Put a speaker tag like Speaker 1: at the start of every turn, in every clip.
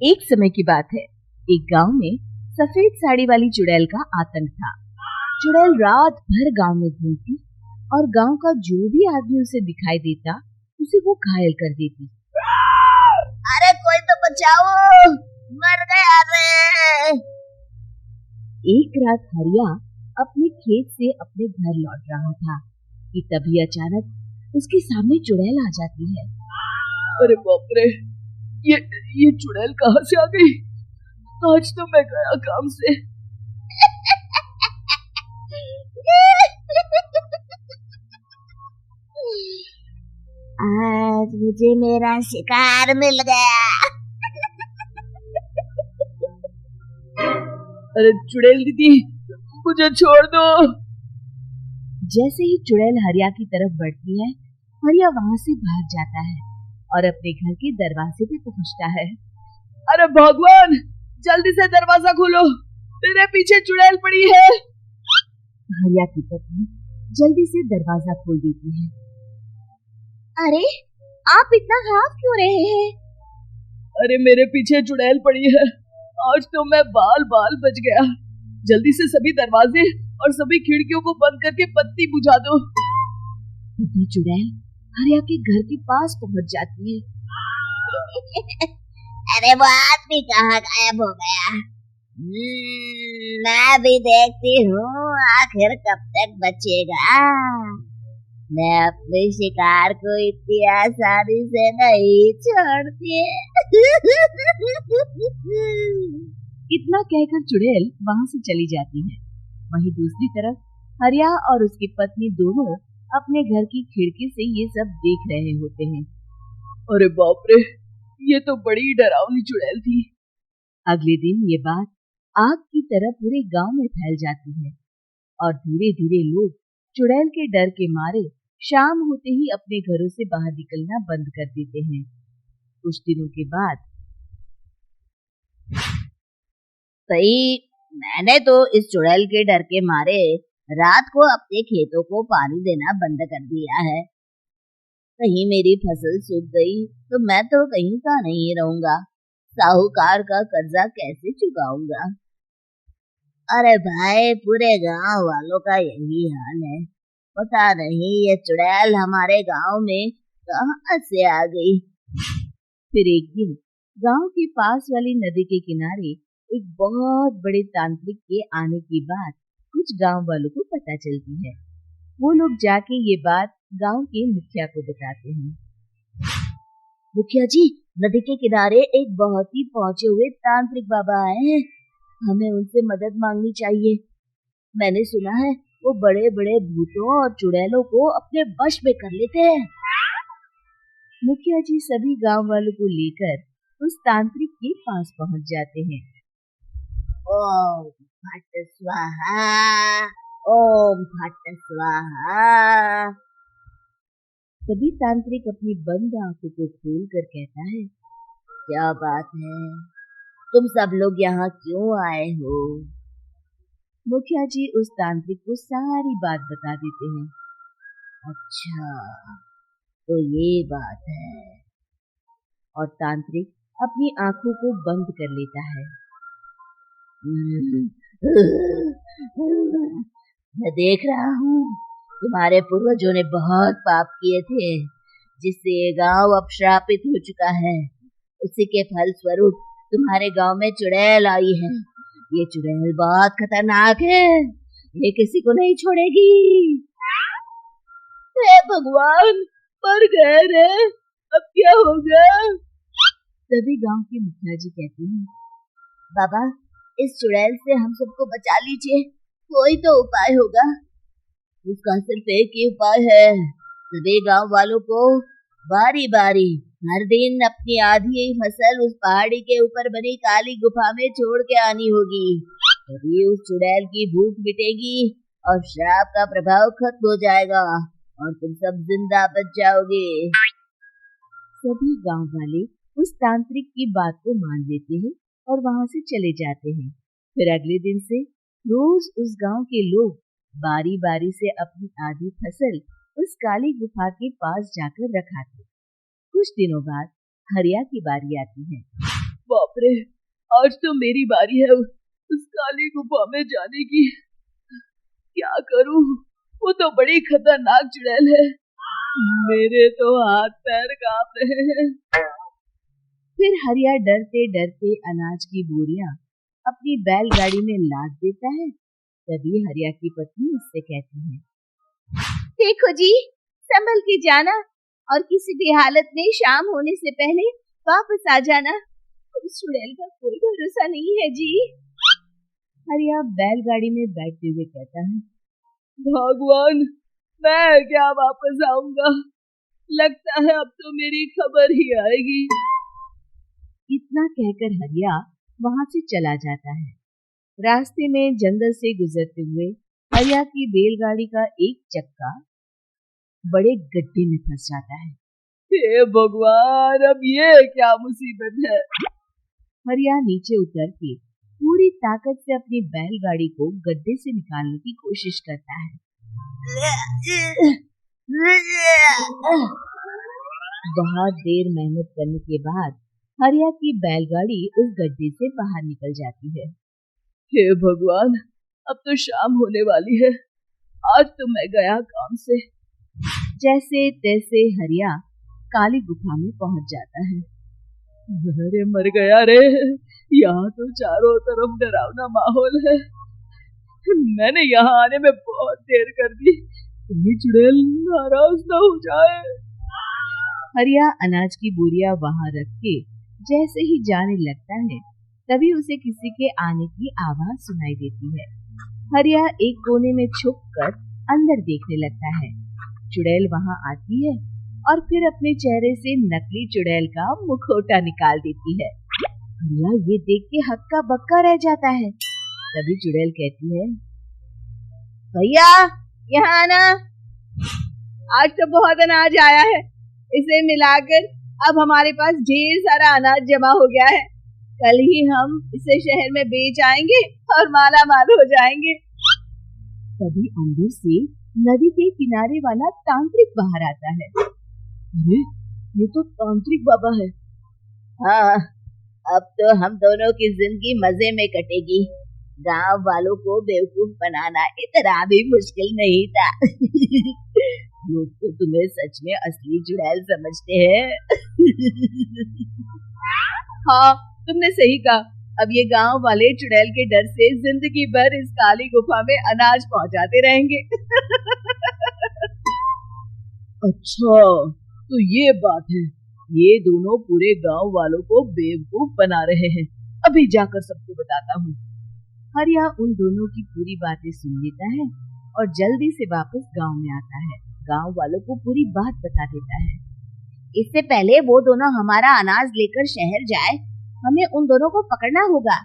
Speaker 1: एक समय की बात है। एक गांव में सफेद साड़ी वाली चुड़ैल का आतंक था। चुड़ैल रात भर गांव में घूमती और गांव का जो भी आदमी उसे दिखाई देता उसे वो घायल कर देती।
Speaker 2: अरे कोई तो बचाओ, मर गया रे।
Speaker 1: एक रात हरिया अपने खेत से अपने घर लौट रहा था कि तभी अचानक उसके सामने चुड़ैल आ जाती है।
Speaker 3: अरे बाप रे, ये चुड़ैल कहाँ से आ गई? आज तो मैं गया काम से।
Speaker 2: आज मुझे मेरा शिकार मिल गया।
Speaker 3: अरे चुड़ैल दीदी, मुझे छोड़ दो।
Speaker 1: जैसे ही चुड़ैल हरिया की तरफ बढ़ती है, हरिया वहाँ से भाग जाता है और अपने घर के दरवाजे पे पहुँचता है।
Speaker 3: अरे भगवान, जल्दी से दरवाजा खोलो, तेरे पीछे चुड़ैल पड़ी है।
Speaker 1: हरिया की पत्नी जल्दी से दरवाजा खोल देती है।
Speaker 2: अरे आप इतना हाफ क्यों रहे हैं?
Speaker 3: अरे मेरे पीछे चुड़ैल पड़ी है, आज तो मैं बाल बाल बच गया। जल्दी से सभी दरवाजे और सभी खिड़कियों को बंद करके बत्ती बुझा दो।
Speaker 1: चुड़ैल हरिया के घर के पास पहुंच जाती है।
Speaker 2: अरे वो आदमी कहाँ गायब हो गया? मैं भी देखती हूँ आखिर कब तक बचेगा। मैं अपने शिकार को इतनी आसानी से नहीं छोड़ती।
Speaker 1: इतना कहकर चुड़ैल वहाँ से चली जाती है। वहीं दूसरी तरफ हरिया और उसकी पत्नी दोनों अपने घर की खिड़की से ये सब देख रहे होते हैं।
Speaker 3: अरे बाप रे, ये तो बड़ी डरावनी चुड़ैल थी।
Speaker 1: अगले दिन ये बात आग की तरह पूरे गांव में फैल जाती है और धीरे धीरे लोग चुड़ैल के डर के मारे शाम होते ही अपने घरों से बाहर निकलना बंद कर देते हैं। कुछ दिनों के बाद
Speaker 2: मैंने तो इस चुड़ैल के डर के मारे रात को अपने खेतों को पानी देना बंद कर दिया है। कहीं मेरी फसल सूख गई तो मैं तो कहीं का नहीं रहूंगा। साहूकार का कर्जा कैसे चुकाऊंगा? अरे भाई, पूरे गांव वालों का यही हाल है। पता नहीं ये चुड़ैल हमारे गांव में कहां से आ गई।
Speaker 1: फिर एक दिन गांव के पास वाली नदी के किनारे एक बहुत बड़े तांत्रिक के आने की बात कुछ गांव वालों को पता चलती है। वो लोग जाके ये बात गांव के मुखिया को बताते हैं।
Speaker 2: मुखिया जी, नदी के किनारे एक बहुत ही पहुंचे हुए तांत्रिक बाबा आए हैं। हमें उनसे मदद मांगनी चाहिए। मैंने सुना है वो बड़े बड़े भूतों और चुड़ैलों को अपने वश में कर लेते हैं।
Speaker 1: मुखिया जी सभी गांव वालों को लेकर उस तांत्रिक के पास पहुंच जाते हैं।
Speaker 2: ओम फट स्वाहा, ओम फट स्वाहा।
Speaker 1: तभी तांत्रिक अपनी बंद आंखों को खोलकर कहता है,
Speaker 2: क्या बात है, तुम सब लोग यहाँ क्यों आए हो?
Speaker 1: मुखिया जी उस तांत्रिक को सारी बात बता देते हैं।
Speaker 2: अच्छा, तो ये बात है।
Speaker 1: और तांत्रिक अपनी आंखों को बंद कर लेता है।
Speaker 2: मैं देख रहा हूँ तुम्हारे पूर्वजों ने बहुत पाप किए थे, जिससे ये गांव अब श्रापित हो चुका है। उसी के फल स्वरूप तुम्हारे गांव में चुड़ैल आई है। ये चुड़ैल बहुत खतरनाक है, ये किसी को नहीं छोड़ेगी।
Speaker 3: हे भगवान, मर गए रे, अब क्या होगा?
Speaker 1: तभी गांव के मुखिया जी कहते हैं,
Speaker 2: बाबा, इस चुड़ैल से हम सबको बचा लीजिए, कोई तो उपाय होगा। उसका सिर्फ एक ही उपाय है, सभी गांव वालों को बारी बारी हर दिन अपनी आधी फसल उस पहाड़ी के ऊपर बनी काली गुफा में छोड़ के आनी होगी। तभी उस चुड़ैल की भूख मिटेगी और श्राप का प्रभाव खत्म हो जाएगा और तुम सब जिंदा बच जाओगे।
Speaker 1: सभी गांव वाले उस तांत्रिक की बात को मान लेते हैं और वहां से चले जाते हैं। फिर अगले दिन से रोज उस गांव के लोग बारी बारी से अपनी आधी फसल उस काली गुफा के पास जाकर रखाते। कुछ दिनों बाद हरिया की बारी आती है।
Speaker 3: बाप रे, आज तो मेरी बारी है उस काली गुफा में जाने की। क्या करूं, वो तो बड़ी खतरनाक चुड़ैल है। मेरे तो हाथ पैर कांप रहे हैं।
Speaker 1: फिर हरिया डरते डरते अनाज की बोरियां अपनी बैलगाड़ी में लाद देता है। तभी हरिया की पत्नी उससे कहती है,
Speaker 2: देखो जी, संभल के जाना और किसी भी हालत में शाम होने से पहले वापस आ जाना। उस चुड़ैल का कोई भरोसा नहीं है जी।
Speaker 1: हरिया बैलगाड़ी में बैठते हुए कहता है,
Speaker 3: भगवान, मैं क्या वापस आऊंगा? लगता है अब तो मेरी खबर ही आएगी।
Speaker 1: इतना कहकर हरिया वहां से चला जाता है। रास्ते में जंगल से गुजरते हुए हरिया की बैलगाड़ी का एक चक्का बड़े गड्ढे में फंस जाता है।
Speaker 3: हे भगवान, अब ये क्या मुसीबत है?
Speaker 1: हरिया नीचे उतर के पूरी ताकत से अपनी बैलगाड़ी को गड्ढे से निकालने की कोशिश करता है। बहुत देर मेहनत करने के बाद हरिया की बैलगाड़ी उस गड्ढे से बाहर निकल जाती है।
Speaker 3: हे भगवान, अब तो शाम होने वाली है। आज तो मैं गया काम से।
Speaker 1: जैसे तैसे हरिया काली गुफा में पहुंच जाता है।
Speaker 3: अरे मर गया रे, यहाँ तो चारों तरफ डरावना माहौल है। मैंने यहाँ आने में बहुत देर कर दी। कहीं चुड़ैल नाराज ना हो जाए।
Speaker 1: हरिया अनाज की बोरियां वहां रख के जैसे ही जाने लगता है, तभी उसे किसी के आने की आवाज सुनाई देती है। हरिया एक कोने में छुपकर अंदर देखने लगता है। चुड़ैल वहां आती है और फिर अपने चेहरे से नकली चुड़ैल का मुखौटा निकाल देती है। हरिया ये देख के हक्का बक्का रह जाता है। तभी चुड़ैल कहती है,
Speaker 2: भैया यहाँ आना, आज तो बहुत अनाज आया है। इसे मिलाकर अब हमारे पास ढेर सारा अनाज जमा हो गया है। कल ही हम इसे शहर में बेच आएंगे और माला माल हो जाएंगे।
Speaker 1: तभी अंदर से नदी के किनारे वाला तांत्रिक बाहर आता है।
Speaker 3: अरे, ये तो तांत्रिक बाबा है।
Speaker 2: हाँ, अब तो हम दोनों की जिंदगी मजे में कटेगी। गांव वालों को बेवकूफ बनाना इतना भी मुश्किल नहीं था। लोग तो तुम्हें सच में असली चुड़ैल समझते हैं।
Speaker 3: हाँ, तुमने सही कहा। अब ये गांव वाले चुड़ैल के डर से जिंदगी भर इस काली गुफा में अनाज पहुंचाते रहेंगे। अच्छा, तो ये बात है। ये दोनों पूरे गांव वालों को बेवकूफ बना रहे हैं। अभी जाकर सबको बताता हूँ।
Speaker 1: हरिया उन दोनों की पूरी बातें सुन लेता है और जल्दी से वापस गांव में आता है। गांव वालों को पूरी बात बता देता है।
Speaker 2: इससे पहले वो दोनों हमारा अनाज लेकर शहर जाए, हमें उन दोनों को पकड़ना होगा।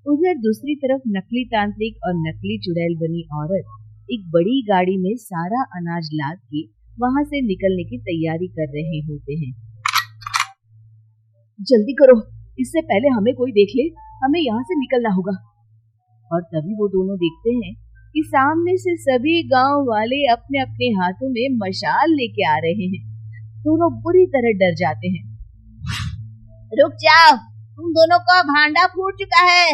Speaker 1: उधर दूसरी तरफ नकली तांत्रिक और नकली चुड़ैल बनी औरत एक बड़ी गाड़ी में सारा अनाज लाद के वहां से निकलने की तैयारी कर रहे होते हैं।
Speaker 3: जल्दी करो, इससे पहले हमें कोई देख ले। हमें यहाँ से निकलना होगा।
Speaker 1: और तभी वो दोनों देखते हैं कि सामने से सभी गांव वाले अपने अपने हाथों में मशाल लेके आ रहे हैं। दोनों बुरी तरह डर जाते हैं।
Speaker 2: रुक जाओ, तुम दोनों का भांडा फूट चुका है।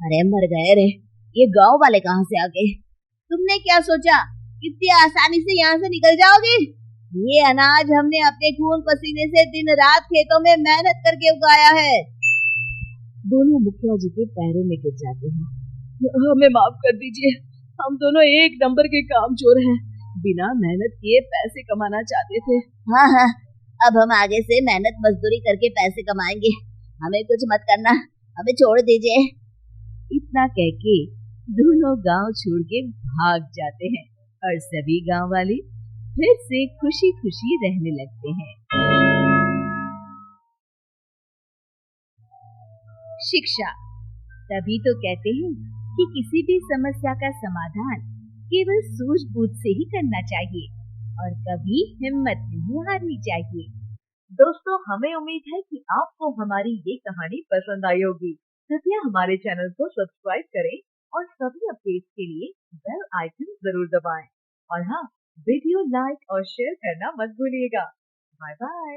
Speaker 2: अरे मर गए रे, ये गांव वाले कहाँ से आ गए? तुमने क्या सोचा इतनी आसानी से यहाँ से निकल जाओगे? ये अनाज हमने अपने खून पसीने से दिन रात खेतों में मेहनत करके उगाया है।
Speaker 1: दोनों मुखिया जी के पैरों में गिर जाते हैं।
Speaker 3: हमें माफ कर दीजिए, हम दोनों एक नंबर के कामचोर हैं। बिना मेहनत किए पैसे कमाना चाहते थे।
Speaker 2: हाँ हाँ, अब हम आगे से मेहनत मजदूरी करके पैसे कमाएंगे। हमें कुछ मत करना, हमें छोड़ दीजिए।
Speaker 1: इतना कह के दोनों गांव छोड़ के भाग जाते हैं और सभी गांव वाले फिर से खुशी खुशी रहने लगते हैं। शिक्षा। तभी तो कहते हैं कि किसी भी समस्या का समाधान केवल सूझबूझ से ही करना चाहिए और कभी हिम्मत नहीं हारनी चाहिए।
Speaker 4: दोस्तों, हमें उम्मीद है कि आपको हमारी ये कहानी पसंद आई होगी। कृपया हमारे चैनल को सब्सक्राइब करें और सभी अपडेट्स के लिए बेल आइकन जरूर दबाएं। और हाँ, वीडियो लाइक और शेयर करना मत भूलिएगा। Bye bye.